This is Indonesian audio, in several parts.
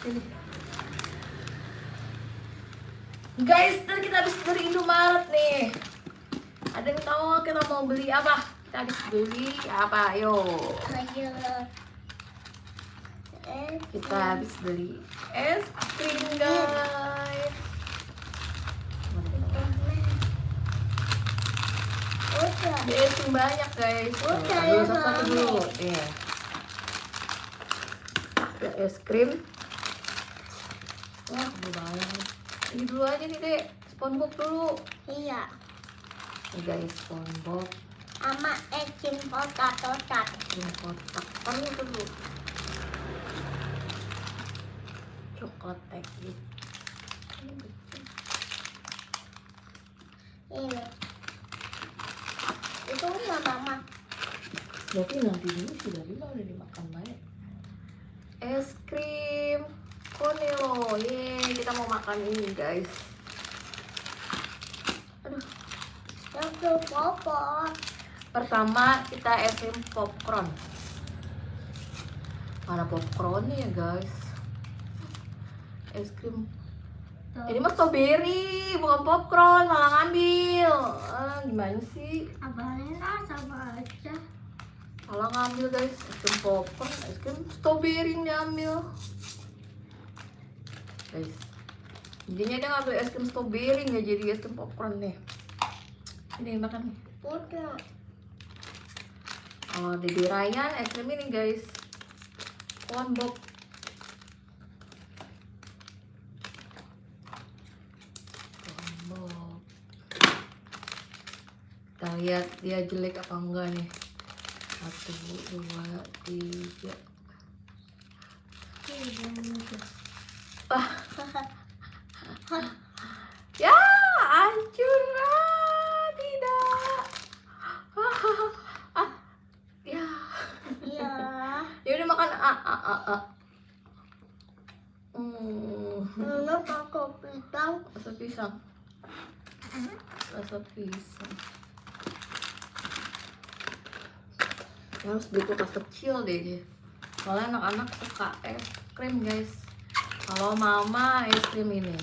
Sini. Guys, ntar kita habis dari Indomaret nih. Ada yang tahu kita mau beli apa? Kita habis beli apa? Ayo. Kita habis beli es krim, guys. Beli es krim banyak, guys. Ambil satu dulu. Ada es krim. Wah, banyak. Ini dulu aja nih, Dek. SpongeBob dulu. Iya. Nih, guys, SpongeBob. Sama es krim kotak-kotak. Ini kotak. Taruh dulu. Coklat teki. Ini. Itu nggak mama. Berarti nanti dulu sudah udah dimakan banyak. Es krim Konelo. Yeay, kita mau makan ini, guys. Aduh. Itu popor. Pertama kita es krim popcorn. Mana popcornnya ya, guys? Es krim. Ini mah strawberry, bukan popcorn, malah ngambil. Gimana sih? Abangnya sama aja. Malah ngambil, guys. Es krim popcorn, es krim strawberry diambil. Guys, jadinya dia ngambil es krim strawberry, nggak jadi es krim popcorn nih. Ini makan nih. Udah. Oh, Dede Ryan es krim ini, guys. SpongeBob. SpongeBob. Kita lihat dia jelek apa enggak nih. 1, 2, 3. Ya, hancur lah, tidak. Ya. Iya. Ya udah makan. Ini pakai pisang. Rasa pisang. Rasa pisang. Ya, harus beli kulkas kecil deh dia. Soalnya anak-anak suka es krim, guys. Kalau mama es krim ini.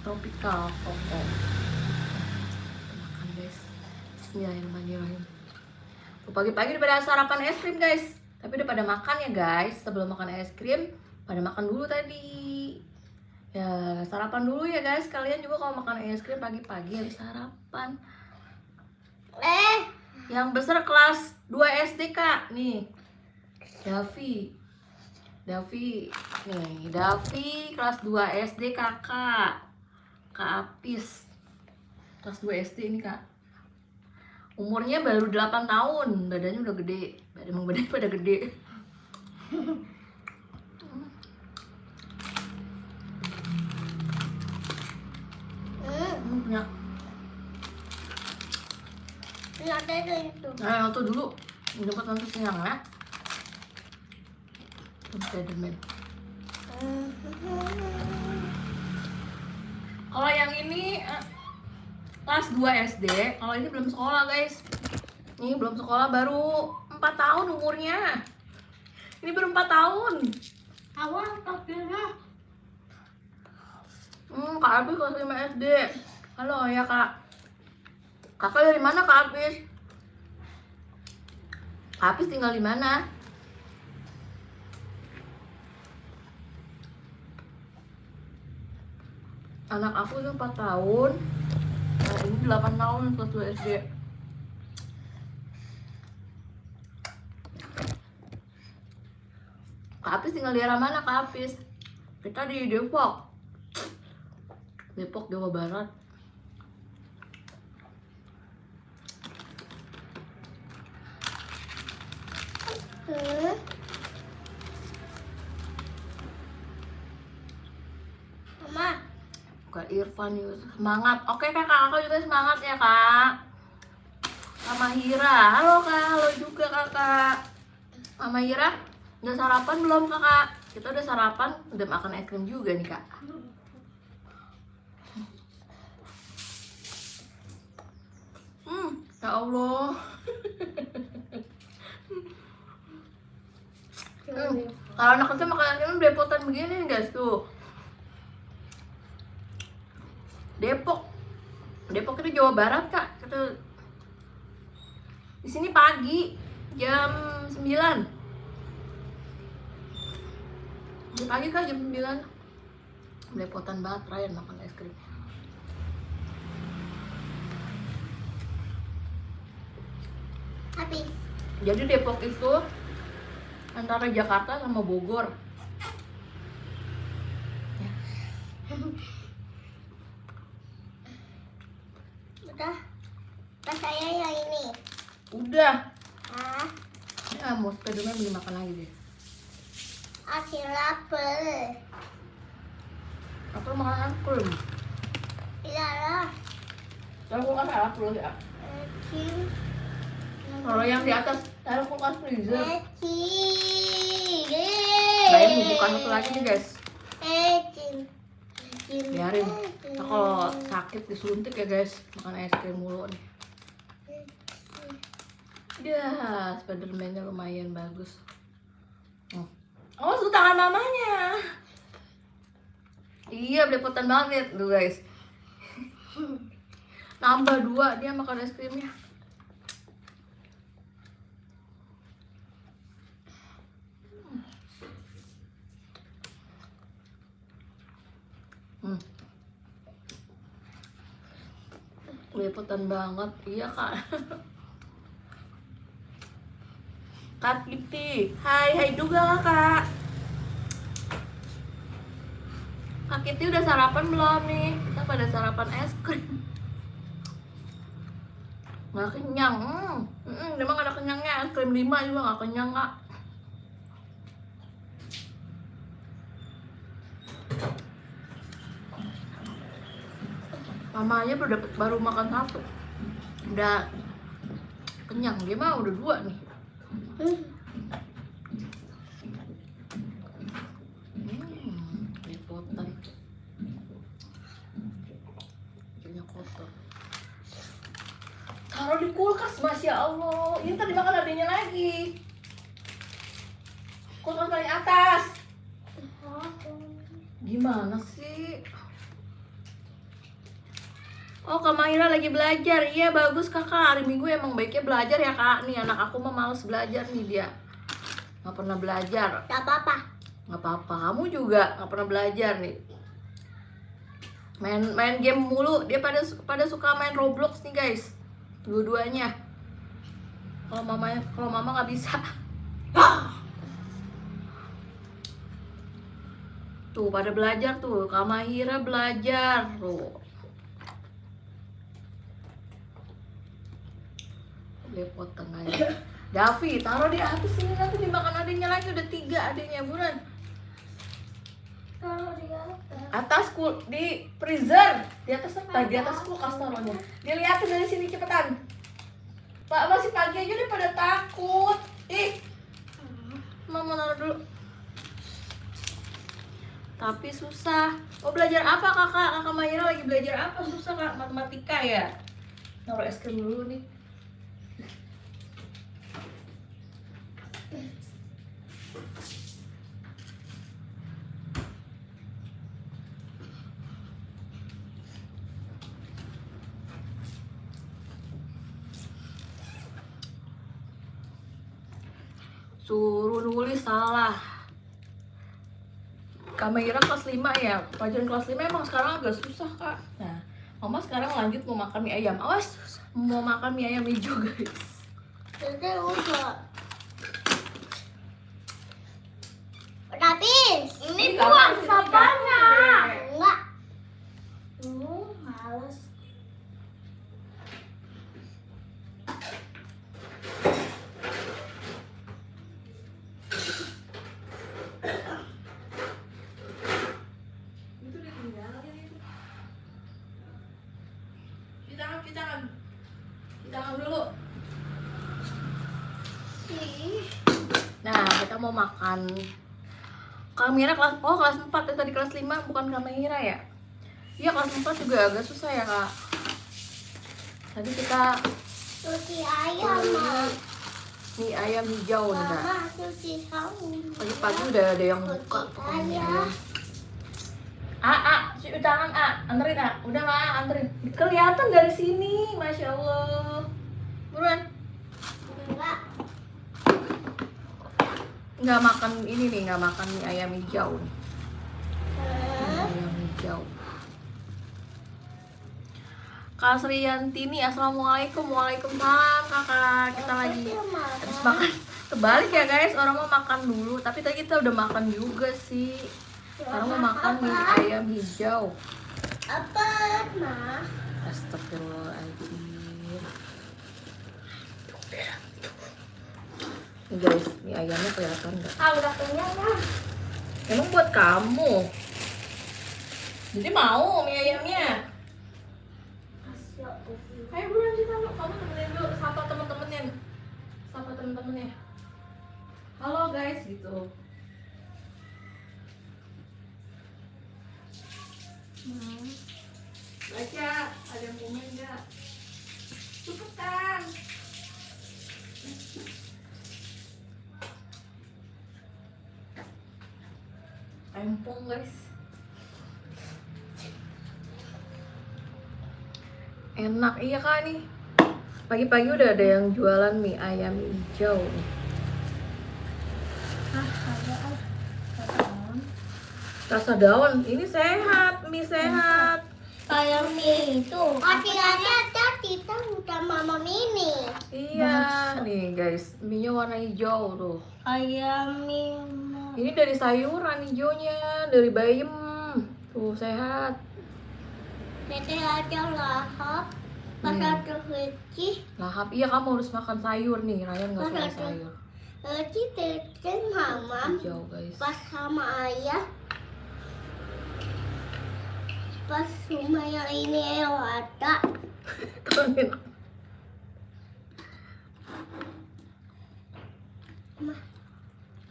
Tropical Coco. Makan, guys. Bismillahirrahmanirrahim. Pagi-pagi udah pada sarapan es krim, guys. Tapi udah pada makan ya, guys. Sebelum makan es krim, pada makan dulu tadi. Ya, sarapan dulu ya, guys. Kalian juga kalau makan es krim pagi-pagi harus sarapan. Yang besar kelas 2 SD, Kak. Nih. Davi. Nih, Davi kelas 2 SD, Kakak. Kak Apis. Kelas 2 SD ini, Kak. Umurnya baru 8 tahun, badannya udah gede. Badannya pada gede. Punya. Lihat aja itu. Nah, itu dulu. Jemput nanti siang ya. Spiderman. Kalau yang ini kelas 2 SD, kalau ini belum sekolah, guys. Ini belum sekolah, baru 4 tahun umurnya. Ini baru 4 tahun. Awal papirnya. Kak Abis kelas 5 SD. Halo ya, Kak. Kakak dari mana, Kak Abis? Kak Abis tinggal di mana? Anak aku itu 4 tahun. Nah, ini 8 tahun kelas 2 SD. Kak Apis tinggal di daerah mana, Kak Apis? Kita di Depok. Depok, Jawa Barat. Mama. Kak Irfan Yusuf. Semangat. Oke, Kakak. Kakak juga semangat ya, Kak. Mama Hira. Halo, Kak. Halo juga, Kakak. Mama Hira, udah sarapan belum, Kakak? Kita udah sarapan, udah makan es krim juga nih, Kak. Ya Allah. Kalau anak kecil makan es krim belepotan begini nih guys tuh. Depok itu Jawa Barat kak. Kita di sini pagi jam 9. Di pagi kak jam 9. Belepotan banget Ryan makan es krim. Habis. Jadi Depok itu antara Jakarta sama Bogor. Udah. Pas saya yang ini. Udah. Ah, Ya mau Spiderman beli makan lagi deh. aku lapar. Aku makan es krim. Iya lah. Kalau kulkas salah dulu ya. Ecin. Kalau yang di atas taruh kulkas freezer. Ecin. Bayi mau buka satu lagi nih guys. Ecin. Biarin. Nah, kalau sakit disuntik ya guys, makan es krim mulu nih. Ya, Spiderman-nya lumayan bagus. Oh, tuh tangan mamanya. Iya, belepotan banget tuh guys. Nambah 2 dia makan es krimnya. Belepotan banget, iya kak. Kak Kitty, hai juga kak. Kak Kitty udah sarapan belum nih? Kita pada sarapan es krim. Nggak kenyang, dia mah nggak ada kenyangnya. Es krim 5 juga nggak kenyang kak. Mamanya baru makan 1, udah kenyang. Dia mah udah 2 nih. Belepotan. Bajunya kotor. Taruh di kulkas, masya Allah. Ini tadi makan adanya lagi. Kulkas paling atas. Gimana sih? Oh, Kak Maira lagi belajar. Iya, bagus kakak. Hari Minggu emang baiknya belajar ya kak. Nih anak aku mah males belajar nih dia. Nggak pernah belajar. Gak apa-apa. Nggak apa-apa. Kamu juga nggak pernah belajar nih. Main game mulu. Dia pada suka main Roblox nih guys. Dua-duanya. Kalau mama nggak bisa. Tuh pada belajar tuh. Kak Maira belajar tuh. Belepotan aja. Davi, taruh di atas sini nanti dimakan adiknya lagi. Udah 3 adiknya, buruan. Taruh di atas. Atas di freezer. Di atas di atas kulkas taruhnya. Dilihatin dari sini cepetan. Pak, masih pagi aja udah pada takut. Ih. Mama taruh dulu. Tapi susah. Oh, belajar apa kakak? Kakak Maira lagi belajar apa? Susah kak, matematika ya. Naruh es krim dulu nih. Suruh nulis salah. Kak Maira kelas 5 ya. Pelajaran kelas 5 emang sekarang agak susah kak. Nah, mama sekarang lanjut mau makan mie ayam. Awas, mau makan mie ayam hijau guys. Jadi udah. Udah habis. Ini Kapan buang sih sampahnya. deh? Enggak. Males. Itu ditinggalin itu. Cuci tangan dulu. Nah, kita mau makan. Kak Mira kelas 4 ya, tadi kelas 5 bukan Kak Mira ya? Iya, kelas 4 juga agak susah ya, Kak. Tadi kita Cuci ayam, Ma. mie ayam hijau nih kak. Mama cuci saung. Pagi-pagi udah ada yang buka pokoknya mie ayam. Cuci tangan anterin udah lah anterin. Kelihatan dari sini, masya Allah. Buruan. Enggak. Nggak makan ini nih, nggak makan mie ayam hijau. Mie ayam hijau. Kak Sriyanti nih, assalamualaikum, waalaikumsalam kakak. Kita lagi habis makan. Kebalik ya guys, orang mau makan dulu, tapi tadi kita udah makan juga sih. Sekarang mau makan mie ayam hijau. Apa, Ma? Astagfirullahaladzim. Nih guys, mie ayamnya kelihatan nggak? Udah kenyang kan? Emang buat kamu. Jadi mau mie ayamnya? Ayo buruan kita lu, kamu temenin dulu, sapa temen-temennya. Sapa temen-temennya. Halo guys, gitu. Baca, ada yang komen nggak? Cepetan. Empong guys. Enak iya kak nih. Pagi-pagi udah ada yang jualan mie ayam hijau. Rasa daun, ini sehat, mie sehat. Kayak mie itu. Hati-hati kita udah Mama Mini. Iya, nih guys, mie-nya warna hijau tuh. Kayak mie. Ini dari sayuran hijaunya, dari bayam. Tuh sehat. Dede aja lahap. Pas ada heci. Lahap, iya kamu harus makan sayur nih. Ryan nggak suka Ada. sayur. Heci Dede Mama. Hijau guys. Pas sama ayah. Pas rumah yang ini ada.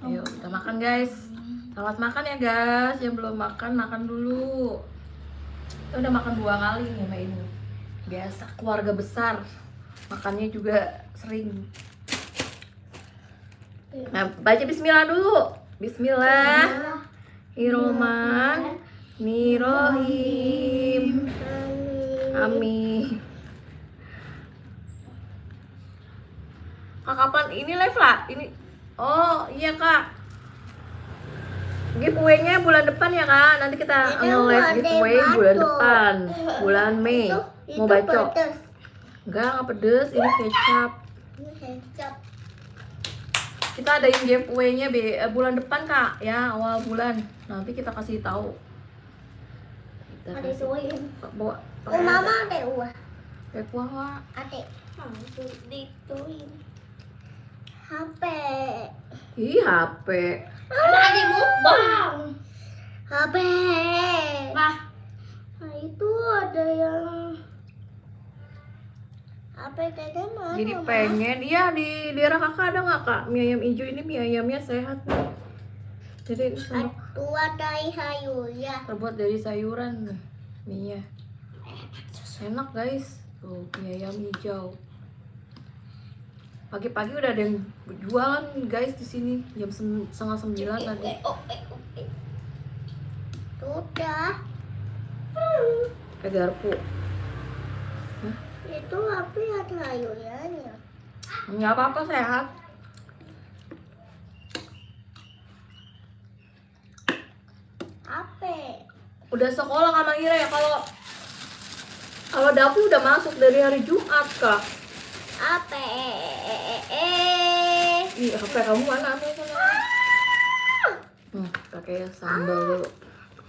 Ayo kita makan guys. Selamat makan ya guys. Yang belum makan, makan dulu. Kita udah makan 2 kali nih sama ini. Biasa keluarga besar. Makannya juga sering. Nah, baca bismillah dulu. Bismillahirrahmanirrahim. Amin. Kak, kapan ini live lah? Ini. Oh, iya Kak. Giveaway-nya bulan depan ya Kak. Nanti kita nge-live giveaway bulan depan. Bulan Mei. Mau baca? Enggak pedes. Ini kecap. Kecap. Kita adain giveaway-nya bulan depan Kak. Ya, awal bulan. Nanti kita kasih tahu. Kita Ada kasih duit. bawa. Oh, Mama ada uang. Kayak kuah Kak. Ada. Dituin. HP. Ih, HP. Ada mukbang. HP. Nah, itu ada yang HP Dede mana? Jadi Ma? pengen, iya di daerah kakak ada nggak Kak? Mie ayam hijau ini mie ayamnya sehat nih. Jadi ini sendok Tua dari sayur ya. terbuat dari sayuran nih, mie-nya. Enak guys, tuh mie ayam hijau. Pagi-pagi udah ada yang jualan guys di sini jam 8:30 tadi. Sudah. Kayak garpu. Itu apa ya sayurnya? Nggak apa-apa sehat. Apa? Udah sekolah sama Ira ya kalau Davi udah masuk dari hari Jumat Kak. Apa? Ih, HP kamu mana? Ambil sana. Pakai sambal dulu.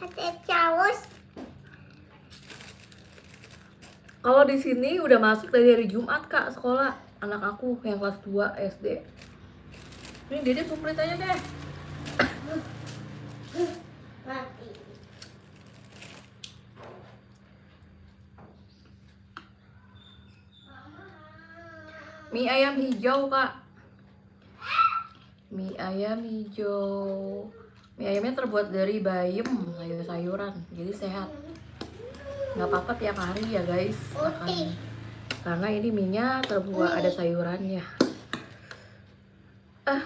Ada caus. Kalau di sini udah masuk dari hari Jumat Kak sekolah anak aku yang kelas 2 SD. Ini Dede sumprit aja deh. Mati. Mie ayam hijau Kak. Mie ayam hijau. Mie ayamnya terbuat dari bayam, sayur-sayuran, jadi sehat. Nggak apa-apa tiap hari ya guys makan. Karena ini mie-nya terbuat ada sayurannya. Nih,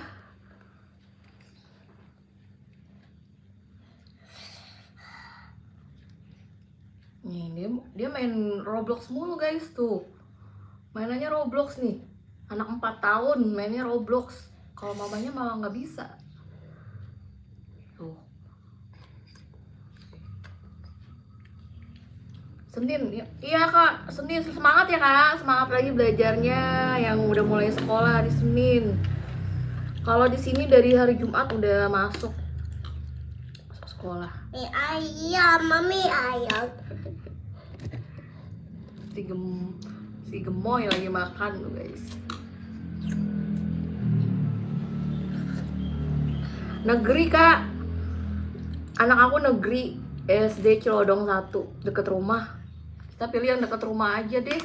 dia main Roblox mulu guys tuh. Mainannya Roblox nih. Anak 4 tahun mainnya Roblox. Kalau mamanya malah nggak bisa. Tuh. Senin, iya kak, Senin semangat ya kak, semangat lagi belajarnya yang udah mulai sekolah hari Senin. Kalau di sini dari hari Jumat udah masuk sekolah. Ayam, mami ayam. Si gemoy lagi makan tuh guys. Negeri kak, anak aku negeri SD Cilodong 1 deket rumah. Kita pilih yang deket rumah aja deh.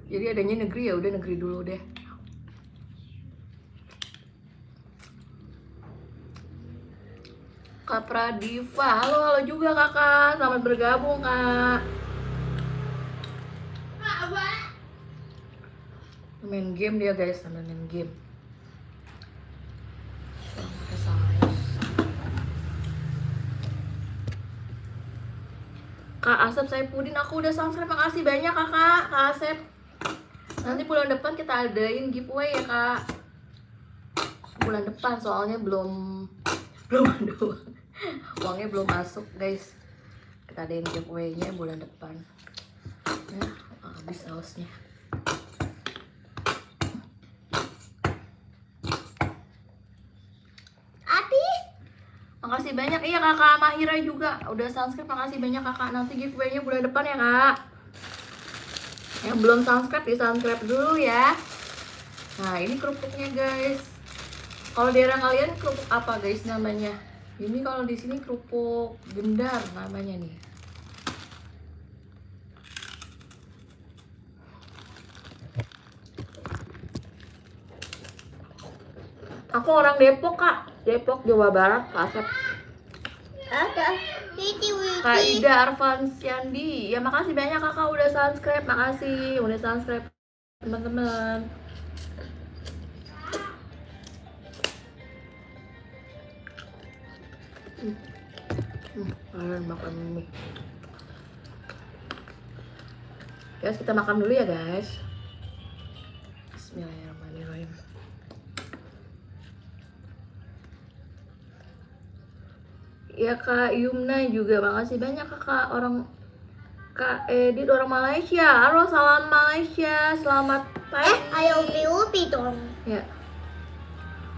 Jadi adanya negeri ya udah negeri dulu deh. Kak Pradiva, halo juga kakak, selamat bergabung kak. Main game dia guys, sambil main game. Kak Asep Saipudin, aku udah subscribe, makasih banyak kakak, Kak Asep. Nanti bulan depan kita adain giveaway ya kak. Bulan depan soalnya belum ada uangnya belum masuk guys. Kita adain giveaway-nya bulan depan. Nah, habis sausnya. Makasih banyak, iya kakak Mahira juga udah subscribe, makasih banyak kakak. Nanti giveaway-nya bulan depan ya kak. Yang belum subscribe di subscribe dulu ya. Nah ini kerupuknya guys. Kalau daerah kalian kerupuk apa guys namanya? Ini kalau di sini kerupuk gendar namanya nih. Aku orang Depok kak, Depok Jawa Barat, Kak Asep. Ada Kak Ida Arfansyandi, ya makasih banyak kakak udah subscribe, makasih udah subscribe teman-teman. Kalian makan mie. Guys, kita makan dulu ya guys. Bismillahirrahmanirrahim. Ya Kak Yumna juga, makasih banyak kakak. Orang Kak Edit orang Malaysia. Halo, salam Malaysia, selamat pagi. ayo upi dong. Ya.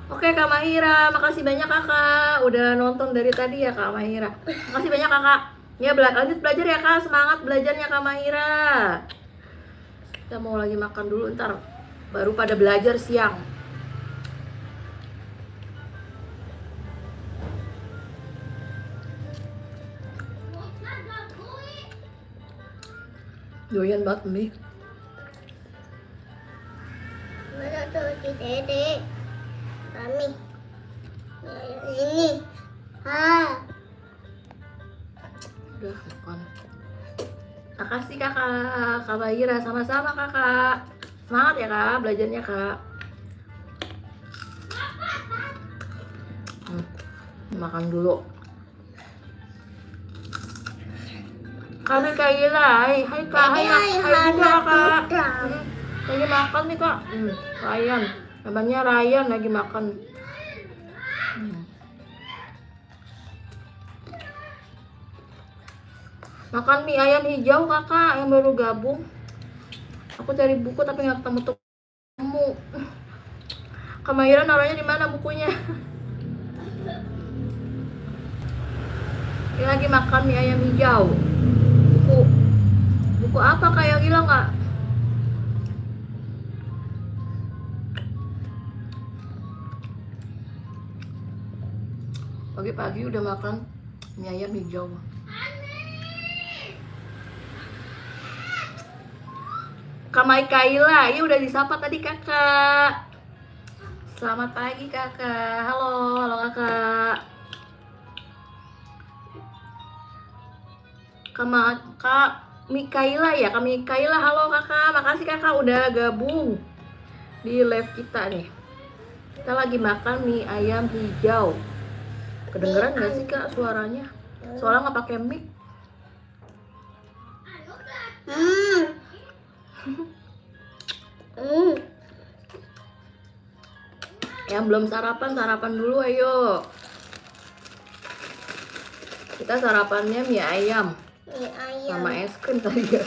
Oke Kak Mahira, makasih banyak kakak udah nonton dari tadi ya Kak Mahira. Makasih banyak kakak. Ya lanjut belajar ya kak, semangat belajarnya Kak Mahira. Kita mau lagi makan dulu ntar, baru pada belajar siang. Doyan banget mie. Mana tuh si Dede? Mami. Ini. Udah makan. Makasih kakak, Kak Mahira, sama-sama kakak. Semangat ya kak, belajarnya kak. Makan dulu. Kami Kaila, hai kak, hai juga kak. Lagi makan nih kak. Ryan, namanya Ryan lagi makan. Makan mie ayam hijau kakak yang baru gabung. Aku cari buku tapi nggak ketemu. Kak Mahira naruhnya di mana bukunya? Dia lagi makan mie ayam hijau. Buku apa kayak hilang nggak? Pagi-pagi udah makan mie ayam hijau. Kamai Kaila, iya udah disapa tadi kakak. Selamat pagi kakak. Halo kakak. Kak Mikaela ya, Kak Mikaela, halo kakak. Makasih kakak udah gabung di live kita nih. Kita lagi makan mie ayam hijau. Kedengeran gak sih kak suaranya? Soalnya nggak pakai mic. Yang belum sarapan, sarapan dulu ayo. Kita sarapannya mie ayam Mie ayam. sama es krim tadi ya.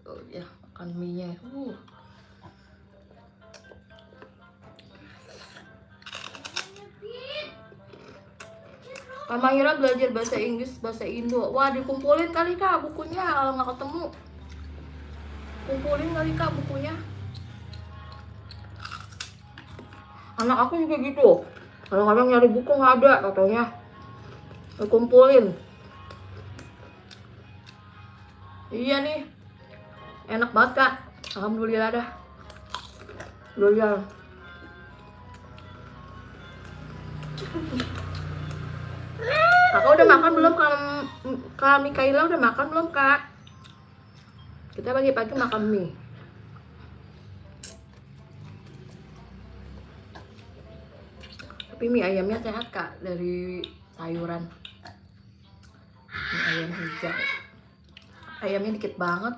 Oh ya, makan mie-nya. Kak Mahira belajar bahasa Inggris, bahasa Indo. Wah, dikumpulin kali kak bukunya kalau nggak ketemu. Kumpulin kali kak bukunya. Anak aku juga gitu. Kadang-kadang nyari buku nggak ada katanya. Dikumpulin. Iya nih. Enak banget kak. Alhamdulillah dah. Doyan. Kakak udah makan belum? Kak Mikaela udah makan belum kak? Kita pagi-pagi makan mie. Tapi mie ayamnya sehat kak, dari sayuran. Mie ayam hijau. Ayamnya dikit banget.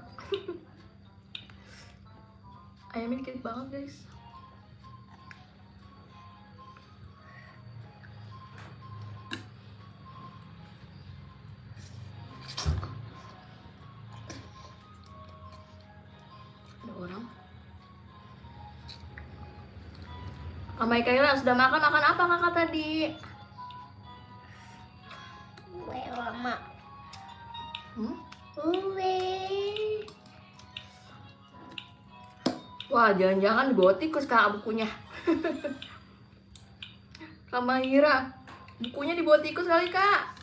Ayamnya dikit banget guys. Ada orang. Kak Mikaela sudah makan apa kakak tadi? Kue lama. Hmm? Kue. Wah, jangan-jangan dibawa tikus kak bukunya. Kak Mahira, bukunya dibawa tikus kali kak?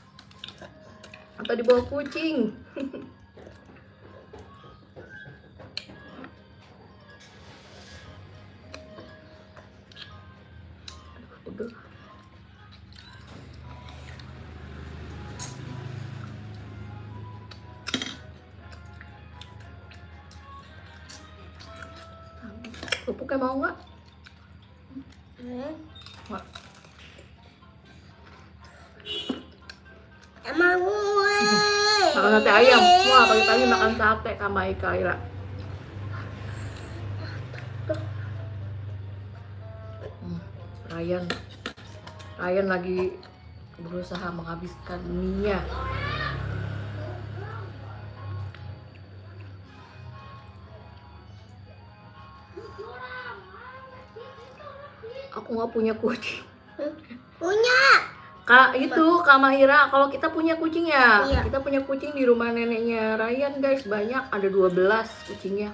Atau dibawa kucing? Aduh. Kerupuknya mau nggak? Nggak. Sama gue. Makan sate ayam. Wah, pagi-pagi makan sate Kak Mikaela. Ryan lagi berusaha menghabiskan mie-nya. Aku nggak punya kucing. Punya. Kak itu Kak Mahira, kalau kita punya kucing ya, Iya. kita punya kucing di rumah neneknya Ryan guys, banyak, ada 12 kucingnya.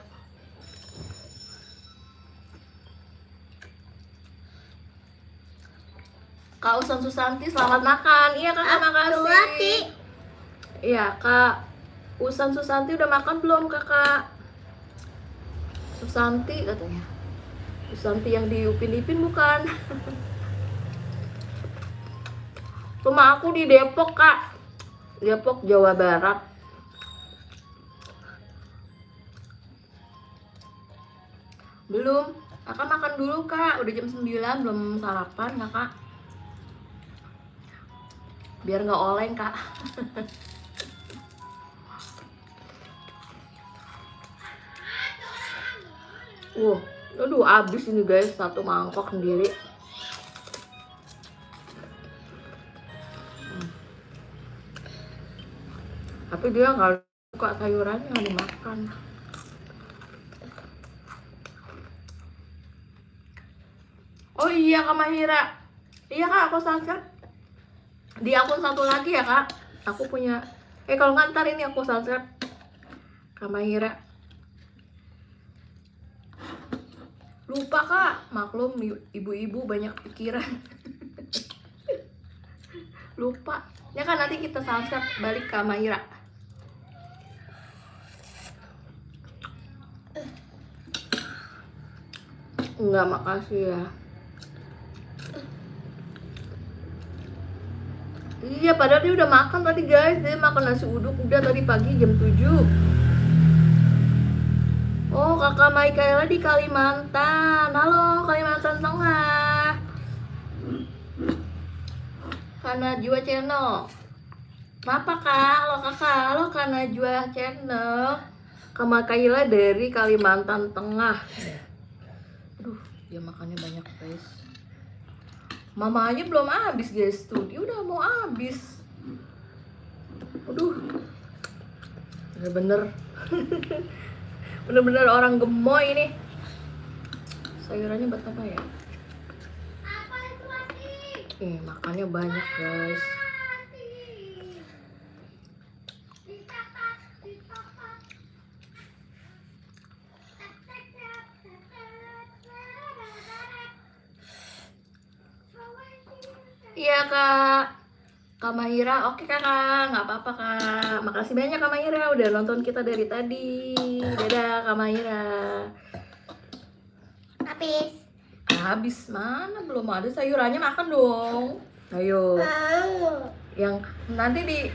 Kak Usan Susanti selamat makan. Iya kakak makasih. Hati. Iya Kak Usan Susanti udah makan belum kakak? Susanti katanya. Susanti yang di Upin Ipin bukan? Rumah aku di Depok kak, Depok Jawa Barat. Belum, kakak makan dulu kak, udah jam 9 belum sarapan kakak. Biar nggak oleng kak. Aduh abis ini guys, satu mangkok sendiri. Tapi dia nggak suka sayurannya, nggak dimakan. Oh iya Kak Mahira. Iya kak, aku subscribe di akun satu lagi ya kak. Aku punya, kalau ngantar ini aku subscribe Kak Mahira. Lupa kak, maklum ibu-ibu banyak pikiran. Lupa. Ya kan nanti kita subscribe balik Kak Mahira. Enggak, makasih ya. Iya, padahal dia udah makan tadi guys. Dia makan nasi uduk udah tadi pagi jam 7. Oh, kakak Michaela di Kalimantan. Halo Kalimantan Tengah. Kanajua Channel. Kenapa kak? Halo kakak. Halo Kanajua Channel. Kak Michaela dari Kalimantan Tengah. Aduh, dia makannya banyak guys. Mama aja belum habis guys tuh. Dia udah mau habis. Aduh. Bener-bener. Bener-bener orang gemoy ini. Sayurannya buat apa ya? Makannya banyak guys. Iya kak, Kak Mahira, oke kakak, nggak apa-apa kak. Makasih banyak Kak Mahira udah nonton kita dari tadi. Dadah Kak Mahira. Habis. Habis mana? Belum ada sayurannya, makan dong. Ayo. Yang nanti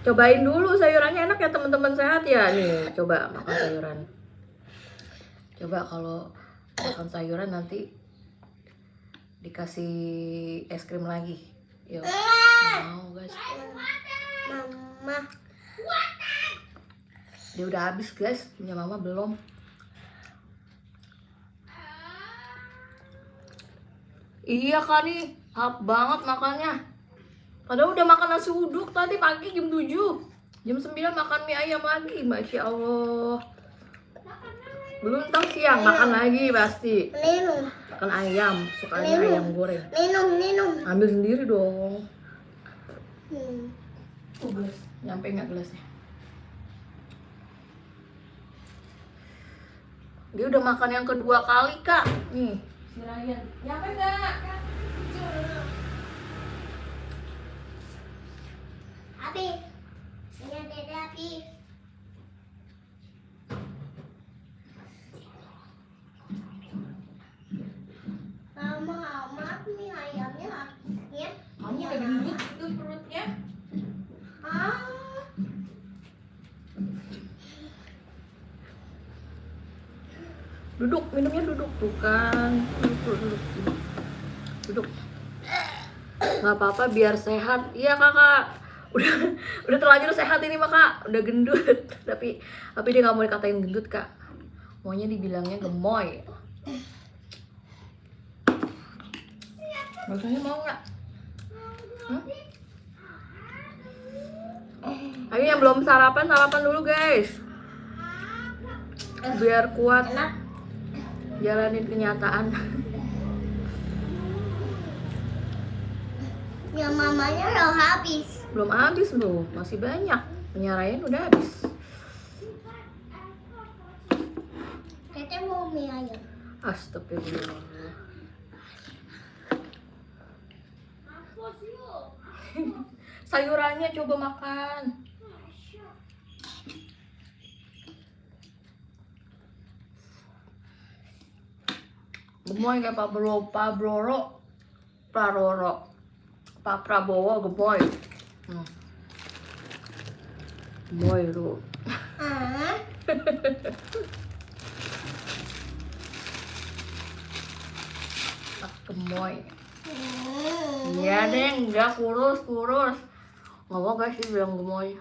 cobain dulu sayurannya, enak ya teman-teman, sehat ya. Nih coba makan sayuran. Coba kalau makan sayuran nanti dikasih es krim lagi. Yuk. Mau guys. Mama. Dia udah habis guys, punya mama belum. Iya kak nih, hap banget makannya. Padahal udah makan nasi uduk tadi pagi jam 7. Jam 9 makan mie ayam lagi, Masya Allah. Belum tahu siang makan lagi pasti. Minum. Makan ayam, sukanya ayam goreng. Minum. Ambil sendiri dong. Gelas. Nyampe nggak gelasnya? Dia udah makan yang kedua kali kak. Nih, si Ryan. Nyampe nggak? Habis. Ini ada habis. Mama, amat nih ayamnya habisnya. Kamu udah gendut itu perutnya. Ah. Duduk, minumnya duduk tuh kan. Duduk. Nggak apa-apa biar sehat. Iya kakak. Udah terlanjur sehat ini mah kak. Udah gendut. Tapi dia nggak mau dikatain gendut kak. Maunya dibilangnya gemoy. Rasanya mau nggak? Ayo yang belum sarapan dulu guys. Biar kuat jalanin kenyataan. Ya mamanya udah habis. Belum habis loh, masih banyak. Penyarayan udah habis. Teteh mau mie ayam. Astagfirullah. Sayurannya coba makan. Gemoy kayak Pak Prabowo gemoy. Gemoy lu. Ah. Gemoy. Iya deh, enggak kurus. Nggak mau guys sih bilang gemoy.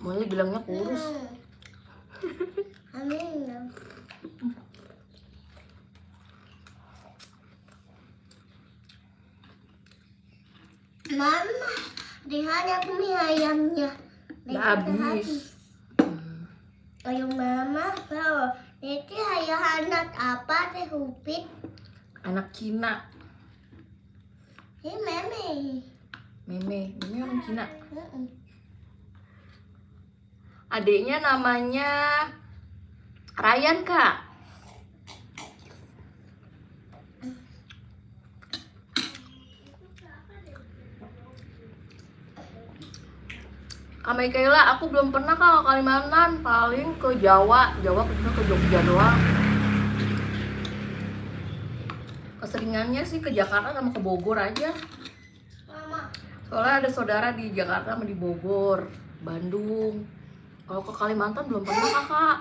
Maunya bilangnya kurus. Amin. Mama, lihat aku mie ayamnya. Udah habis. Ayo mama, kalau itu ayah anak apa teh Upit? Anak Cina. Ini meme. Meme orang Cina. Adiknya namanya Ryan kak. Kak Michaela, aku belum pernah kak ke Kalimantan, paling ke Jawa kita ke Jogja doang. Keseringannya sih ke Jakarta sama ke Bogor aja. Mama. Soalnya ada saudara di Jakarta sama di Bogor, Bandung. Kalau ke Kalimantan belum pernah kakak.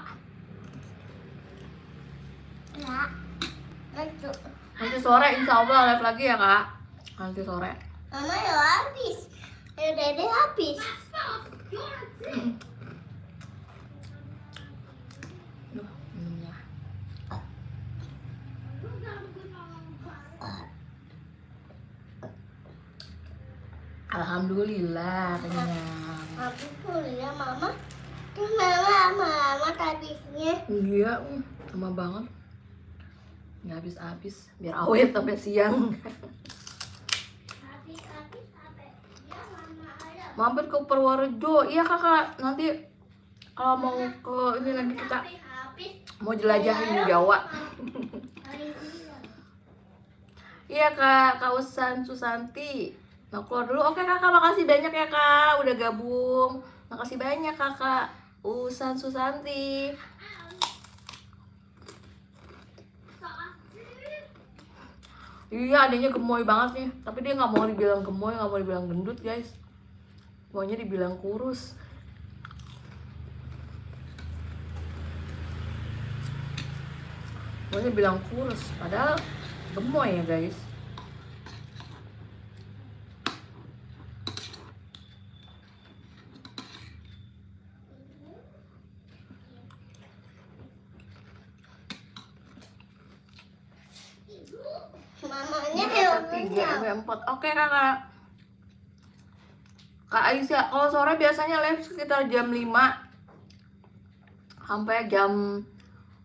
Ya. Itu. Nanti sore insya Allah live lagi ya kak. Nanti sore. Mama ya habis. Ya Dede habis. Duh, minumnya. Alhamdulillah kenyang. Habis kuliah Mama. Terus Mama tadinya. Iya, lama banget. Nggak habis-habis, biar awet sampai siang. Habis sampai ya Mama ada. Mampir ke Purworejo, iya kakak. Nanti kalau mau ke ini lagi kita Habis. mau jelajahin Jawa. Iya kak Usan Susanti. Mau keluar dulu. Oke kakak, makasih banyak ya kak udah gabung. Makasih banyak kakak Usan Susanti. Iya adanya gemoy banget nih. Tapi dia nggak mau dibilang gemoy, nggak mau dibilang gendut guys. Maunya dibilang kurus. Maunya bilang kurus. Padahal gemoy ya guys. Mamanya Tiga empat. Oke kakak. Kak Aisyah, kalau sore biasanya live sekitar jam 5 sampai jam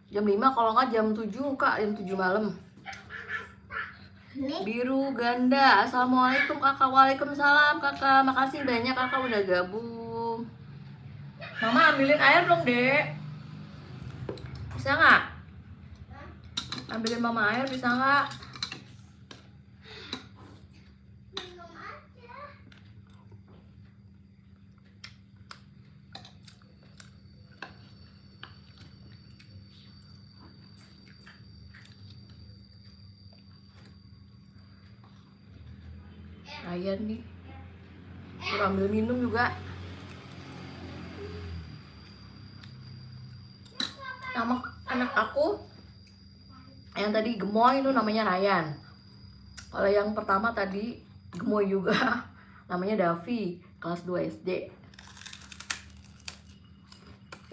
5, kalau nggak jam 7 kak, jam 7 malam. Nih. Biru ganda. Assalamualaikum kakak. Waalaikumsalam kakak. Makasih banyak kakak udah gabung. Mama ambilin air dong dek. Bisa nggak? Ambilin mama air bisa nggak? Minum aja. Ryan nih. Suruh ambil minum juga. Nama anak aku yang tadi gemoy itu namanya Ryan. Kalau yang pertama tadi gemoy juga namanya Davi, kelas 2 SD.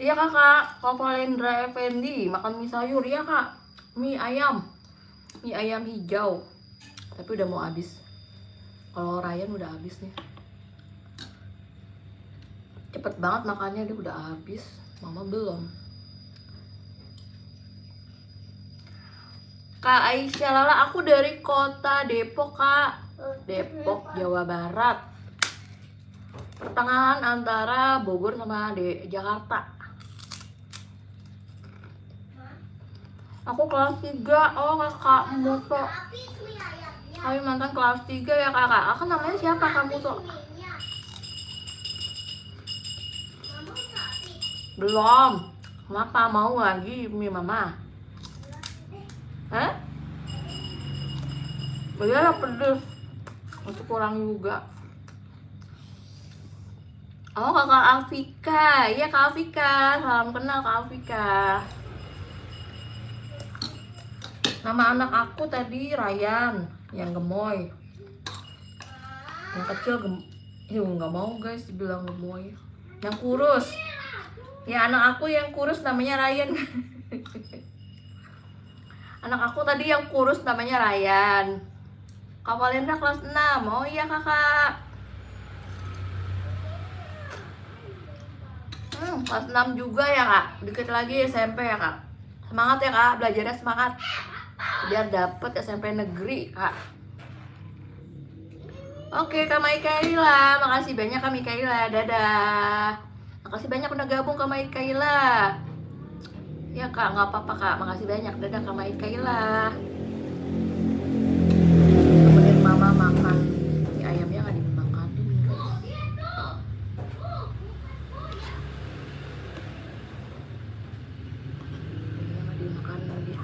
Iya kakak, Kak Valendra Effendi makan mie sayur ya kak. Mie ayam hijau. Tapi udah mau habis. Kalau Ryan udah habis nih. Cepet banget makannya, dia udah habis. Mama belum. Kak Aisyah Lala, aku dari kota Depok kak. Depok, Jawa Barat. Pertengahan antara Bogor sama Jakarta. Aku kelas 3. Oh kakak Muto. Habis mie ayamnya. Kalimantan kelas 3 ya kakak. Aku namanya siapa kamu tuh? Mie-nya. Mama udah habis. Belum. Kenapa mau lagi mie mama? Hah? Iya pedes. Itu kurang juga. Oh kakak Afika. Iya kak Afika. Salam kenal kak Afika. Nama anak aku tadi Ryan, yang gemoy. Yang kecil nggak mau guys dibilang gemoy. Yang kurus. Ya anak aku yang kurus namanya Ryan. Anak aku tadi yang kurus namanya Ryan. Kak Valendra kelas 6. Oh iya kakak. Kelas 6 juga ya kak. Dikit lagi SMP ya kak. Semangat ya kak, belajarnya semangat. Biar dapet SMP negeri kak. Oke Kak Maikaila, makasih banyak Kak Maikaila. Dadah. Makasih banyak udah gabung Kak Maikaila. Ya kak, nggak apa-apa kak, makasih banyak. Dadah Kak Maikaila. Temenin mama makan mie ayamnya nggak dimakanin guys. Nggak dimakanin dia.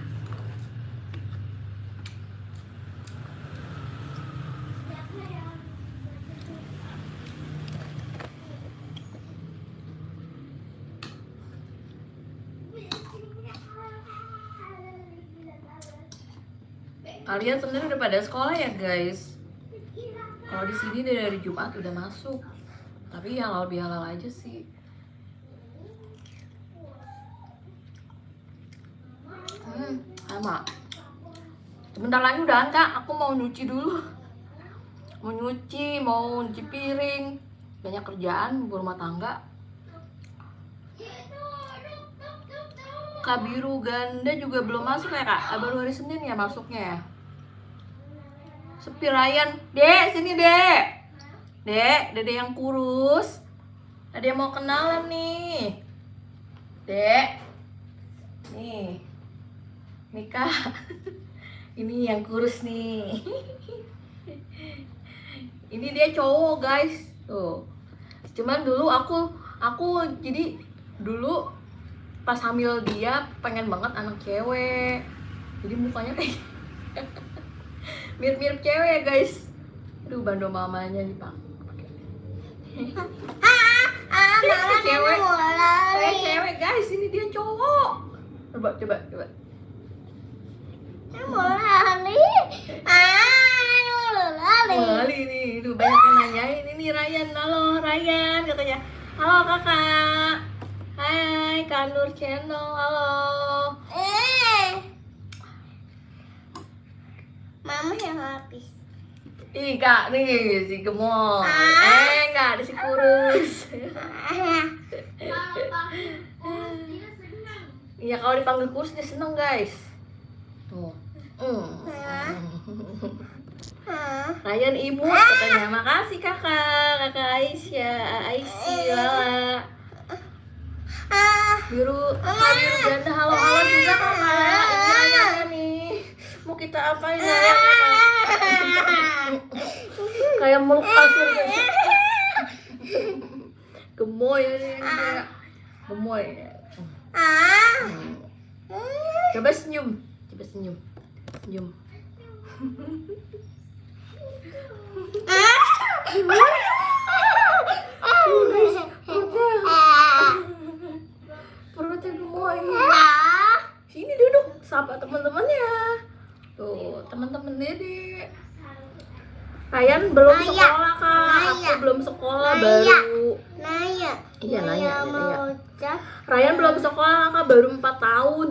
Kalian sebenarnya udah pada sekolah ya guys. Kalau di sini dari Jumat udah masuk. Tapi halal bihalal aja sih. Sama. Sebentar lagi udahan kak. Aku mau nyuci dulu. Mau nyuci piring. Banyak kerjaan rumah tangga. Kak Biru Ganda juga belum masuk ya kak? Baru hari Senin ya masuknya ya? Sepi Ryan. Dek, sini dek. Dek, dede yang kurus. Ada yang mau kenalan nih. Dek. Nih. Nih kak. Ini yang kurus nih. Ini dia cowok guys. Tuh. Cuman dulu aku jadi dulu pas hamil dia pengen banget anak cewek. Jadi mukanya kayak mirip-mirip cewek ya guys. Aduh, bando mamanya nih pak. Mama Cewek. mau Kayak lari. cewek guys, ini dia cowok. Coba. Mau lari. Mau lari. Kali nih, tuh banyak yang nanyain ini Ryan. Halo Ryan katanya. Halo kakak. Hai Kak Nur Channel. Halo. Mama yang habis. Ih kak nih si gemoy. Enggak ada si kurus. Iya kalau dipanggil kurus dia seneng guys. Tuh. Ryan imut katanya. Makasih kakak Aisyah, Lala. Biru Ganda halo juga kakak. Ini Ryan nih. Mau kita apain ya? Kayak meluk kasur guys. Gemoy ini dia. Gemoy. Coba senyum. Senyum. Perutnya gemoy. Sini duduk, sapa teman-temannya. Tuh, teman-teman Dede. Ryan belum sekolah kak, aku belum sekolah baru. Naya. Iya Naya. Mau cat. Ryan belum sekolah kak, baru 4 tahun.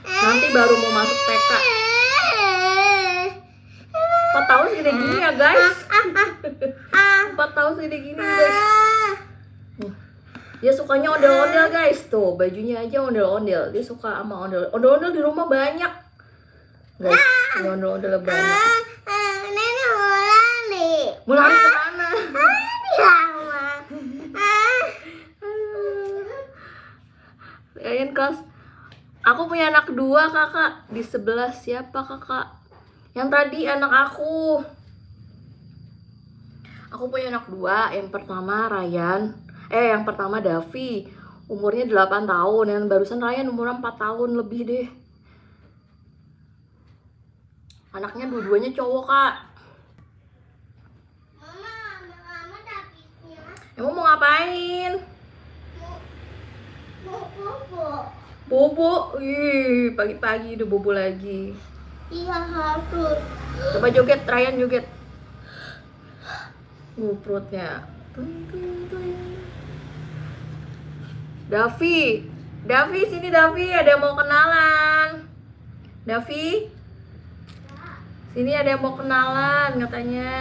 Nanti baru mau masuk TK. 4 tahun segede gini ya guys. 4 tahun segede gini guys. Dia sukanya ondel-ondel guys. Tuh bajunya aja ondel-ondel. Dia suka sama ondel-ondel di rumah banyak guys. Ini ondel-ondel banyak. Nenek mau lari. Mau lari kemana? Sama. Ryan kelas. Aku punya anak 2 kakak. Di sebelah siapa kakak? Yang tadi anak aku. Aku punya anak 2. Yang pertama Ryan. Yang pertama Davi. Umurnya 8 tahun. Yang barusan Ryan umurnya 4 tahun lebih deh. Anaknya dua-duanya cowok kak. Mama habisnya. Emang mau ngapain? Mau bobo. Bobo. Ih, pagi-pagi udah bobo lagi. Iya harus. Coba joget, Ryan joget. Perutnya. Davi sini Davi, ada yang mau kenalan. Davi, sini ada yang mau kenalan katanya.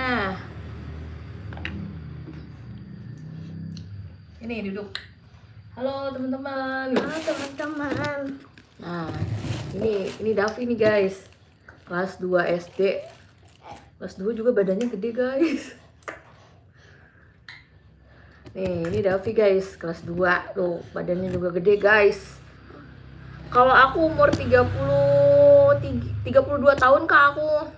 Ini duduk. Halo teman-teman. Halo teman-teman. Nah, ini Davi nih guys. Kelas 2 SD. Kelas 2 juga badannya gede guys. Nih, ini Davi guys, kelas 2. Tuh, badannya juga gede guys. Kalau aku umur 32 tahun kak aku.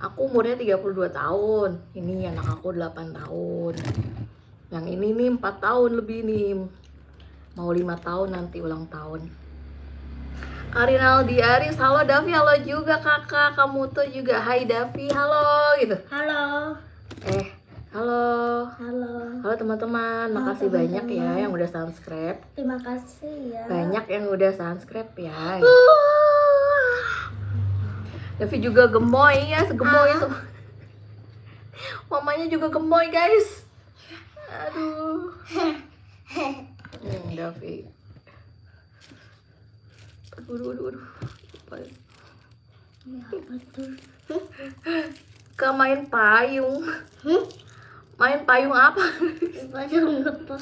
Aku umurnya 32 tahun. Ini anak aku 8 tahun. Yang ini nih 4 tahun lebih nih. Mau 5 tahun nanti ulang tahun. Karinaldi Aris, halo Davi, halo juga kakak. Kamu tuh juga, hai Davi, halo gitu. Halo. Halo. Halo. Halo teman-teman, makasih banyak ya yang udah subscribe. Terima kasih ya. Banyak yang udah subscribe ya. Davi juga gemoy ya, segemoy itu. Mamanya juga gemoy guys. Aduh. Davi. Aduh. Ya, betul. Kak main payung. Main payung apa? Payung apa?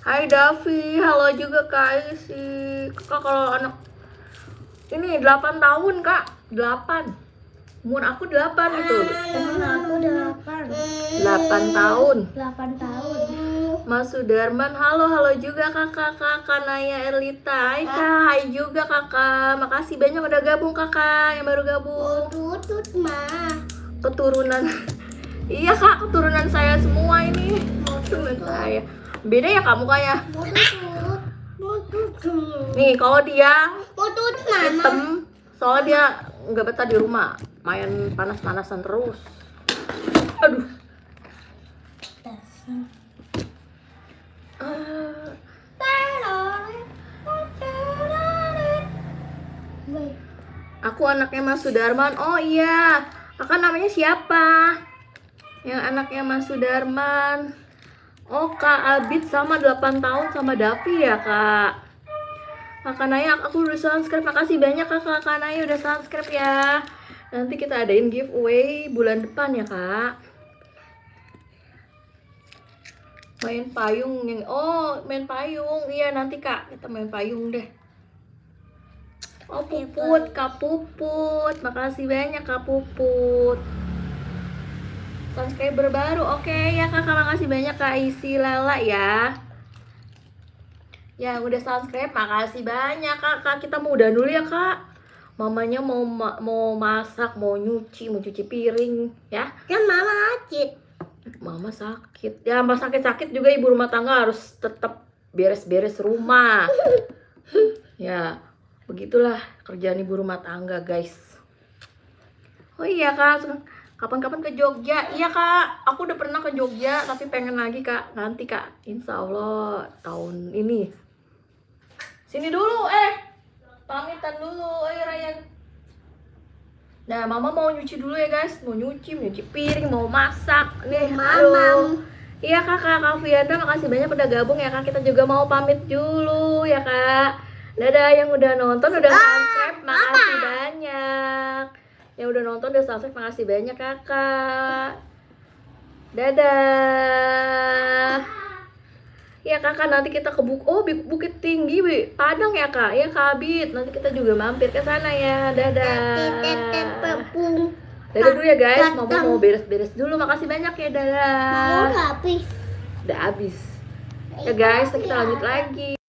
Hai Davi, halo juga Kak Isi. Kak kalau anak ini 8 tahun Kak, 8. Umur aku 8 itu. Aku 8. 8 tahun. 8 tahun. Mas Sudarman, halo juga kakak Naya Erlita. Hai Kak, hai juga kakak. Makasih banyak udah gabung kakak yang baru gabung. Tutut mah. Keturunan. Iya Kak, keturunan saya semua ini. Keturunan saya. Beda ya kamu kayak. Tutut. Nih kalau dia Tutut mama. hitam, soalnya dia nggak betah di rumah, main panas-panasan terus. Aduh. Aku anaknya Mas Sudarman. Oh iya, kakak namanya siapa? Yang anaknya Mas Sudarman. Oh Kak Abid sama 8 tahun sama Davi ya Kak. Kakak Naya aku udah subscribe. Makasih banyak Kakak Naya udah subscribe ya. Nanti kita adain giveaway bulan depan ya Kak. Main payung yang main payung. Iya nanti Kak kita main payung deh. Oh Puput, Kak Puput. Makasih banyak Kak Puput. Subscriber baru. Oke ya Kakak, makasih banyak Kak Isi Lala ya. Ya udah subscribe, makasih banyak Kak. Kita mau udah dulu ya Kak. Mamanya mau masak, mau cuci piring ya. Kan mama sakit. Mama sakit. Ya mbak sakit juga ibu rumah tangga harus tetap beres-beres rumah. Ya begitulah kerjaan ibu rumah tangga guys. Oh iya Kak, kapan-kapan ke Jogja. Iya Kak, aku udah pernah ke Jogja tapi pengen lagi Kak. Nanti Kak, insya Allah tahun ini. Sini dulu pamitan dulu. Ayo Ryan. Nah mama mau nyuci dulu ya guys. Mau nyuci piring, mau masak nih. Aduh. Iya Kak Fianda, makasih banyak udah gabung ya Kak. Kita juga mau pamit dulu ya Kak. Dadah yang udah nonton, udah subscribe, makasih banyak. Yang udah nonton, udah subscribe, makasih banyak Kakak. Dadah. Ya Kakak, nanti kita ke Bukit Tinggi Padang ya Kak. Ya Kak Abid, nanti kita juga mampir ke sana ya. Dadah. Dadah dulu ya guys, Mama mau beres-beres dulu. Makasih banyak ya, dadah. Udah habis. Udah habis. Ya guys, kita lanjut lagi.